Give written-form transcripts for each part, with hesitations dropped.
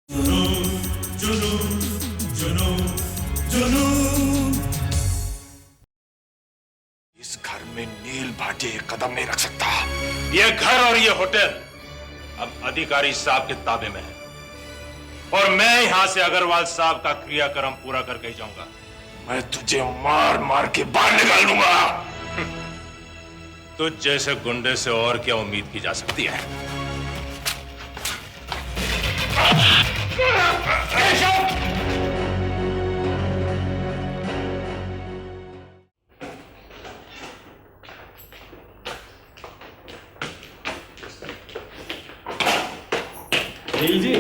जुनून जुनून जुनून जुनून। इस घर में नील भाटिया कदम नहीं रख सकता। ये घर और ये होटल अब अधिकारी साहब के ताबे में है और मैं यहां से अग्रवाल साहब का क्रियाक्रम पूरा करके ही जाऊंगा। मैं तुझे मार मार के बाहर निकाल दूंगा। तुझ जैसे गुंडे से और क्या उम्मीद की जा सकती है? नील जी,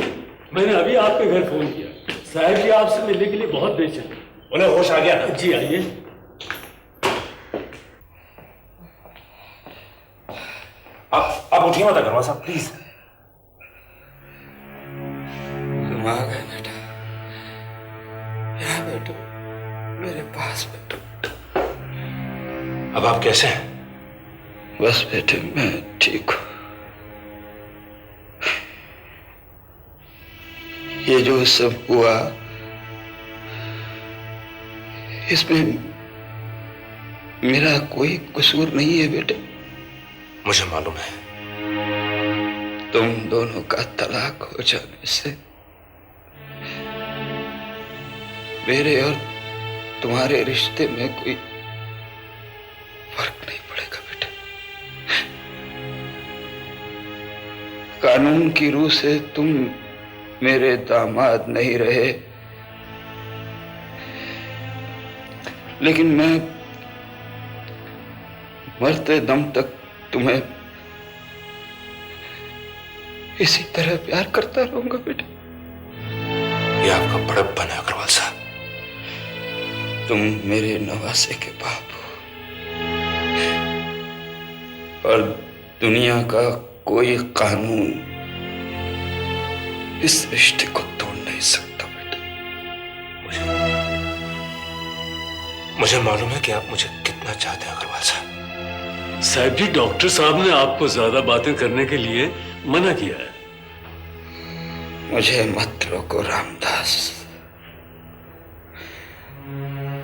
मैंने अभी आपके घर फोन किया। साहब जी आपसे मिलने के लिए बहुत बेचैन हैं। उन्हें होश आ गया ना? जी आइए। आप उठिए मत अग्रवाल साहब, प्लीज। तुम आ गए बेटा। यहाँ बैठो, मेरे पास बैठो। अब आप कैसे हैं? बस बेटे मैं ठीक हूं। ये जो सब हुआ इसमें मेरा कोई कसूर नहीं है बेटे। मुझे मालूम है। तुम दोनों का तलाक हो जाने से मेरे और तुम्हारे रिश्ते में कोई फर्क नहीं पड़ेगा बेटे। कानून की रूह से तुम मेरे दामाद नहीं रहे, लेकिन मैं मरते दम तक तुम्हें इसी तरह प्यार करता रहूंगा बेटे। ये आपका बड़प्पन है अग्रवाल साहब। तुम मेरे नवासे के बाप हो और दुनिया का कोई कानून इस रिश्ते को तोड़ नहीं सकता बेटा। मुझे मालूम है कि आप मुझे कितना चाहते हैं अग्रवाल साहब। साहब जी, डॉक्टर साहब ने आपको ज्यादा बातें करने के लिए मना किया है। मुझे मत रोको रामदास।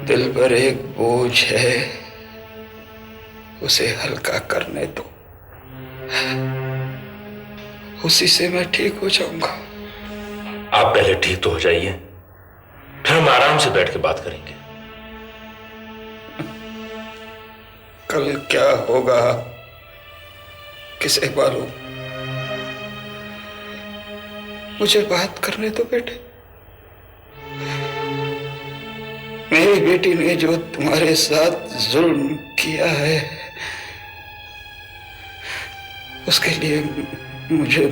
दिल पर एक बोझ है, उसे हल्का करने दो। उसी से मैं ठीक हो जाऊंगा। आप पहले ठीक तो हो जाइए, फिर हम आराम से बैठ के बात करेंगे। कल क्या होगा किसे मालूम। मुझे बात करने दो बेटे। मेरी बेटी ने जो तुम्हारे साथ जुल्म किया है उसके लिए मुझे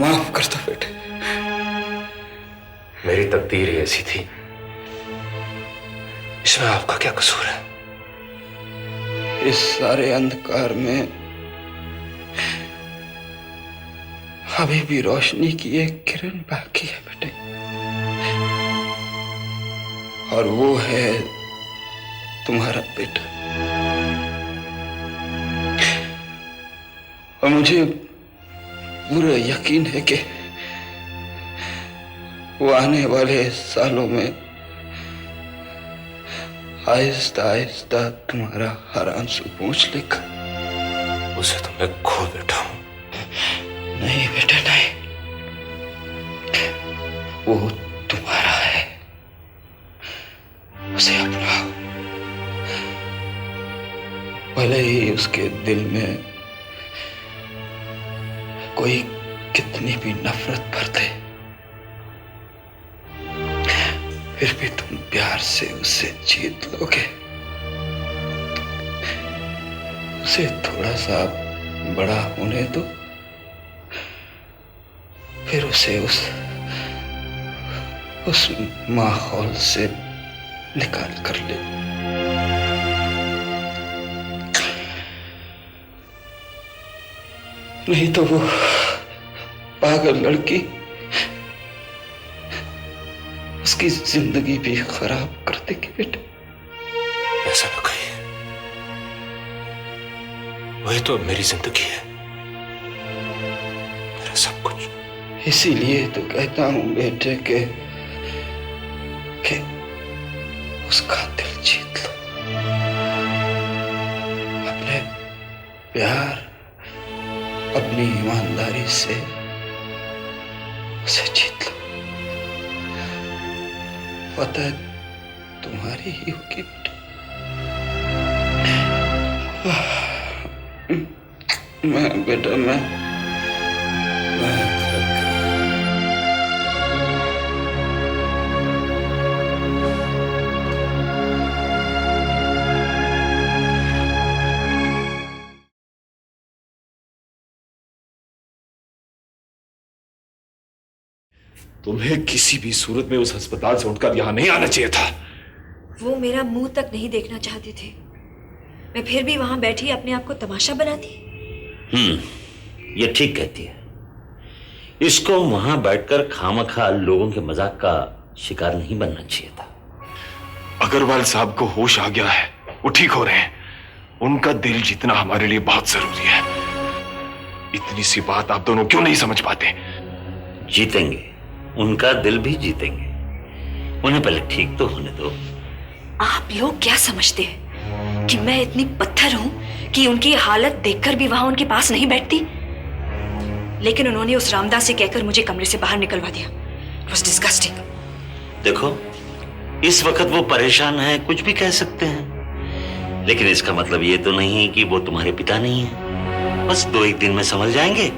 माफ कर दो बेटे। मेरी तकदीर ही ऐसी थी, इसमें आपका क्या कसूर है? इस सारे अंधकार में अभी भी रोशनी की एक किरण बाकी है बेटे, और वो है तुम्हारा बेटा। और मुझे पूरा यकीन है कि वो आने वाले सालों में आहिस्ता आहिस्ता तुम्हारा हर आंसू पोंछ लेगा। उसे तो मैं खो बैठा हूं। नहीं बेटा नहीं, वो तुम्हारा है, उसे अपनाओ। भले ही उसके दिल में कोई कितनी भी नफरत भर दे, फिर भी तुम प्यार से उसे जीत लोगे। उसे थोड़ा सा बड़ा होने दो, फिर उसे उस माहौल से निकाल कर ले। नहीं तो वो पागल लड़की उसकी जिंदगी भी खराब कर देगी बेटे। ऐसा न कहिए, वही तो मेरी जिंदगी है, मेरा सब कुछ। इसीलिए तो कहता हूं बेटे के उसका दिल जीत लो, अपने प्यार, अपनी ईमानदारी से उसे जीत लो। पता तुम्हारी ही होगी बेटा। बेटा मैं तुम्हें किसी भी सूरत में उस अस्पताल से उठकर यहां नहीं आना चाहिए था। वो मेरा मुंह तक नहीं देखना चाहते थे, मैं फिर भी वहां बैठी अपने आप को तमाशा बनाती। ये ठीक कहती है। इसको वहां बैठकर खामखा लोगों के मजाक का शिकार नहीं बनना चाहिए था। अग्रवाल साहब को होश आ गया है, वो ठीक हो रहे हैं। उनका दिल जीतना हमारे लिए बहुत जरूरी है। इतनी सी बात आप दोनों क्यों नहीं समझ पाते? जीतेंगे, उनका दिल भी जीतेंगे। उन्हें पहले ठीक तो होने दो। आप लोग क्या समझते हैं कि मैं इतनी पत्थर हूं कि उनकी हालत देखकर भी वहां उनके पास नहीं बैठती? लेकिन उन्होंने उस रामदास से कहकर मुझे कमरे से बाहर निकलवा दिया। It was disgusting। देखो, इस वक्त वो परेशान है, कुछ भी कह सकते हैं, लेकिन इसका मतलब ये तो नहीं कि वो तुम्हारे पिता नहीं है। बस 2-1 दिन में समझ जाएंगे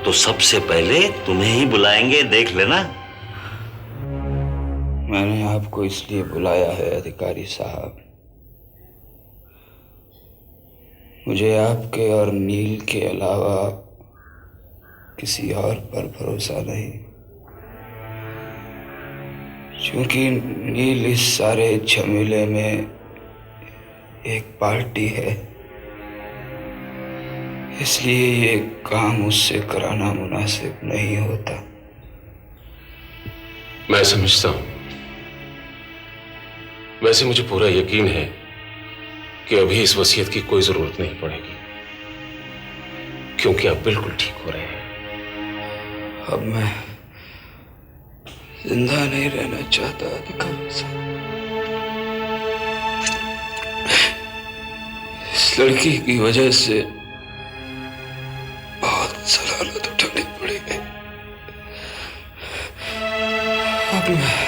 तो सबसे पहले तुम्हें ही बुलाएंगे, देख लेना। मैंने आपको इसलिए बुलाया है अधिकारी साहब, मुझे आपके और नील के अलावा किसी और पर भरोसा नहीं। क्योंकि नील इस सारे झमेले में एक पार्टी है, इसलिए ये काम उससे कराना मुनासिब नहीं होता। मैं समझता हूं। वैसे मुझे पूरा यकीन है कि अभी इस वसीयत की कोई जरूरत नहीं पड़ेगी, क्योंकि आप बिल्कुल ठीक हो रहे हैं। अब मैं जिंदा नहीं रहना चाहता अधिकारी साहब। इस लड़की की वजह से बहुत जलालत उठानी पड़ी है। अब मैं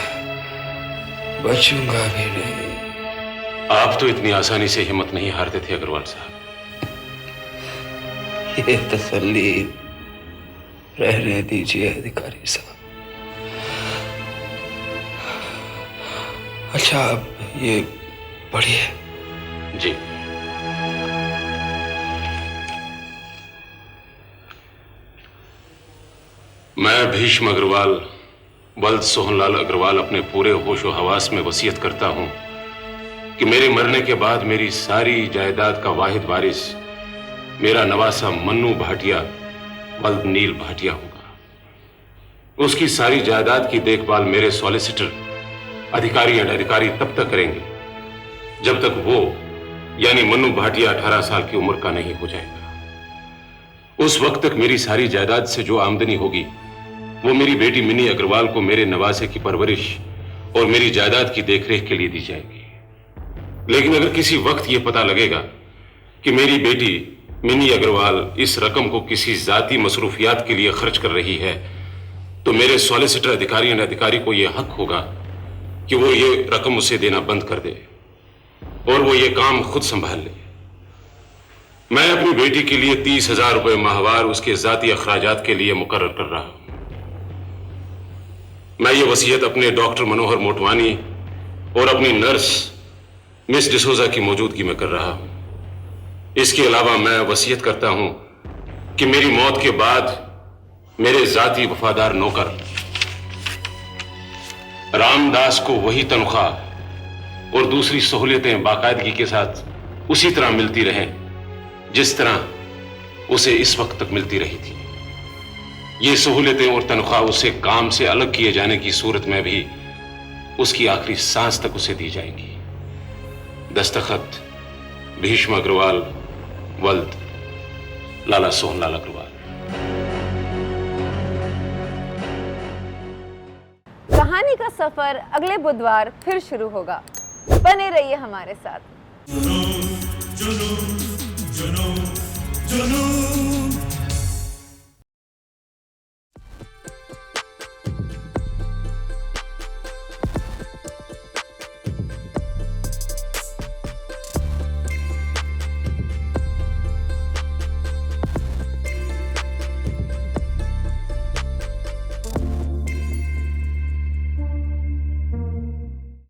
बचूंगा भी नहीं। आप तो इतनी आसानी से हिम्मत नहीं हारते थे अग्रवाल साहब। ये तसल्ली रहने दीजिए अधिकारी साहब। अच्छा, अब ये पढ़िए। जी। मैं भीष्म अग्रवाल वल्द सोहनलाल अग्रवाल अपने पूरे होशो हवास में वसीयत करता हूं कि मेरे मरने के बाद मेरी सारी जायदाद का वाहिद वारिस मेरा नवासा मन्नू भाटिया वल्द नील भाटिया होगा। उसकी सारी जायदाद की देखभाल मेरे सॉलिसिटर अधिकारी एंड अधिकारी तब तक करेंगे जब तक वो यानी मन्नू भाटिया 18 साल की उम्र का नहीं हो जाएगा। उस वक्त तक मेरी सारी जायदाद से जो आमदनी होगी वो मेरी बेटी मिनी अग्रवाल को मेरे नवासे की परवरिश और मेरी जायदाद की देखरेख के लिए दी जाएगी। लेकिन अगर किसी वक्त ये पता लगेगा कि मेरी बेटी मिनी अग्रवाल इस रकम को किसी जाती मसरूफियात के लिए खर्च कर रही है, तो मेरे सॉलिसिटर अधिकारी एंड अधिकारी को यह हक होगा कि वो ये रकम उसे देना बंद कर दे और वो ये काम खुद संभाल ले। मैं अपनी बेटी के लिए 30,000 रुपए माहवार उसके जाती अखराजात के लिए मुकर्रर कर रहा हूं। मैं ये वसीयत अपने डॉक्टर मनोहर मोटवानी और अपनी नर्स मिस डिसोजा की मौजूदगी में कर रहा हूं। इसके अलावा मैं वसीयत करता हूं कि मेरी मौत के बाद मेरे जाती वफादार नौकर रामदास को वही तनख्वाह और दूसरी सहूलियतें बाकायदगी के साथ उसी तरह मिलती रहें जिस तरह उसे इस वक्त तक मिलती रही थी। ये सहूलियतें और तनख्वाह उसे काम से अलग किए जाने की सूरत में भी उसकी आखिरी सांस तक उसे दी जाएगी। दस्तखत भीष्म अग्रवाल वल्द लाला सोहनलाल अग्रवाल। कहानी का सफर अगले बुधवार फिर शुरू होगा। बने रहिए हमारे साथ। जुनून जुनून जुनून